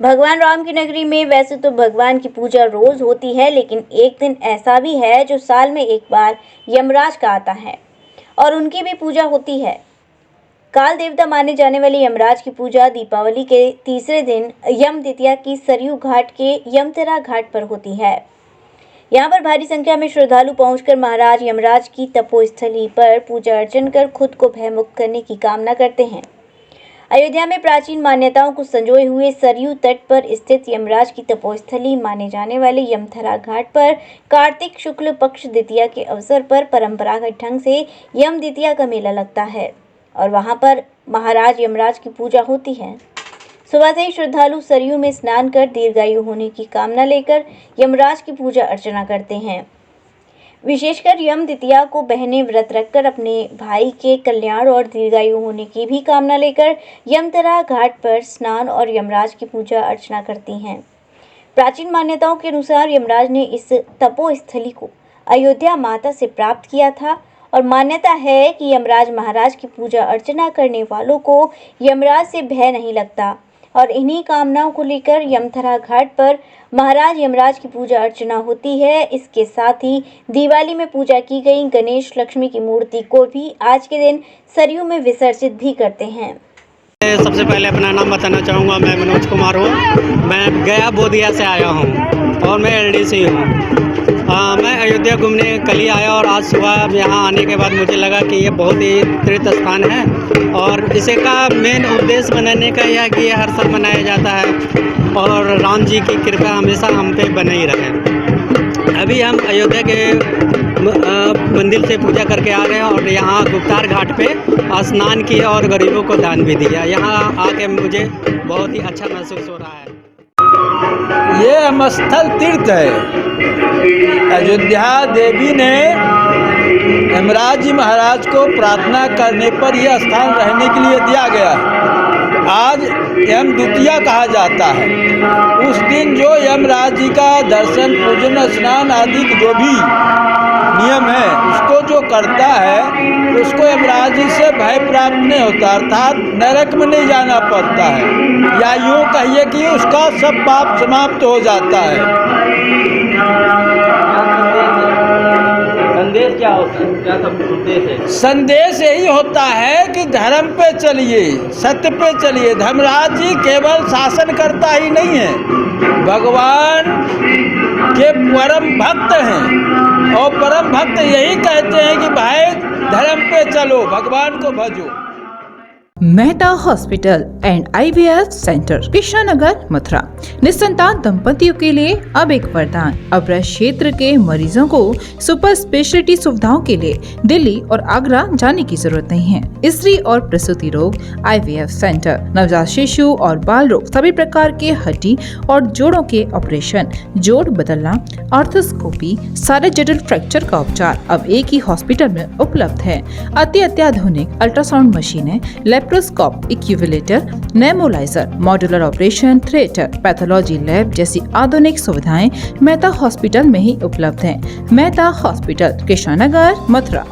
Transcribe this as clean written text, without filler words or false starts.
भगवान राम की नगरी में वैसे तो भगवान की पूजा रोज होती है, लेकिन एक दिन ऐसा भी है जो साल में एक बार यमराज का आता है और उनकी भी पूजा होती है। काल देवता माने जाने वाले यमराज की पूजा दीपावली के तीसरे दिन यम द्वितीया की सरयू घाट के यमतरा घाट पर होती है। यहाँ पर भारी संख्या में श्रद्धालु पहुंचकर महाराज यमराज की तपोस्थली पर पूजा अर्चन कर खुद को भयमुक्त करने की कामना करते हैं। अयोध्या में प्राचीन मान्यताओं को संजोए हुए सरयू तट पर स्थित यमराज की तपोस्थली माने जाने वाले यमथरा घाट पर कार्तिक शुक्ल पक्ष द्वितीया के अवसर पर परंपरागत ढंग से यम द्वितीया का मेला लगता है और वहां पर महाराज यमराज की पूजा होती है। सुबह से ही श्रद्धालु सरयू में स्नान कर दीर्घायु होने की कामना लेकर यमराज की पूजा अर्चना करते हैं। विशेषकर यम द्वितीया को बहनें व्रत रखकर अपने भाई के कल्याण और दीर्घायु होने की भी कामना लेकर यमतरा घाट पर स्नान और यमराज की पूजा अर्चना करती हैं। प्राचीन मान्यताओं के अनुसार यमराज ने इस तपोस्थली को अयोध्या माता से प्राप्त किया था और मान्यता है कि यमराज महाराज की पूजा अर्चना करने वालों को यमराज से भय नहीं लगता और इन्हीं कामनाओं को लेकर यमथरा घाट पर महाराज यमराज की पूजा अर्चना होती है। इसके साथ ही दिवाली में पूजा की गई गणेश लक्ष्मी की मूर्ति को भी आज के दिन सरयू में विसर्जित भी करते हैं। सबसे पहले अपना नाम बताना चाहूँगा। मैं मनोज कुमार हूँ। मैं गया बोधिया से आया हूँ और मैं एलडीसी हूँ। मैं अयोध्या घूमने कल ही आया और आज सुबह यहाँ आने के बाद मुझे लगा कि ये बहुत ही तीर्थ स्थान है और इसे का मेन उद्देश्य मनाने का यह कि ये हर साल मनाया जाता है और राम जी की कृपा हमेशा हम पे बने ही रहे। अभी हम अयोध्या के मंदिर से पूजा करके आ रहे हैं और यहाँ गुप्तार घाट पे स्नान किया और गरीबों को दान भी दिया। यहाँ आके मुझे बहुत ही अच्छा महसूस हो रहा है। ये मस्थल तीर्थ है। अयोध्या देवी ने यमराज जी महाराज को प्रार्थना करने पर यह स्थान रहने के लिए दिया गया। आज यम द्वितीया कहा जाता है। उस दिन जो यमराज जी का दर्शन पूजन स्नान आदि जो भी नियम है उसको जो करता है उसको यमराज जी से भय प्राप्त नहीं होता, अर्थात नरक में नहीं जाना पड़ता है, या यूँ कहिए कि उसका सब पाप समाप्त हो जाता है। संदेश क्या होता है, क्या सब संदेश है? संदेश यही होता है कि धर्म पे चलिए, सत्य पे चलिए। धर्मराज जी केवल शासन करता ही नहीं है, भगवान के परम भक्त हैं और परम भक्त यही कहते हैं कि भाई धर्म पे चलो, भगवान को भजो। Mehta hospital and IVF centre, Krishnanagar, Mathura. निसंतान दंपतियों के लिए अब एक वरदान। अब क्षेत्र के मरीजों को सुपर स्पेशलिटी सुविधाओं के लिए दिल्ली और आगरा जाने की जरूरत नहीं है। स्त्री और प्रसूति रोग IVF सेंटर, नवजात शिशु और बाल रोग, सभी प्रकार के हड्डी और जोड़ों के ऑपरेशन, जोड़ बदलना, आर्थोस्कोपी, सारे जटिल फ्रैक्चर का उपचार अब एक ही हॉस्पिटल में उपलब्ध है। अत्याधुनिक अल्ट्रासाउंड मशीनें, लेप्रोस्कोप, इक्यूविलेटर, nebuliser, modular operation theatre, pathology lab जैसी आधुनिक सुविधाएं मेहता हॉस्पिटल में ही उपलब्ध हैं। मेहता हॉस्पिटल, कृष्णानगर, मथुरा।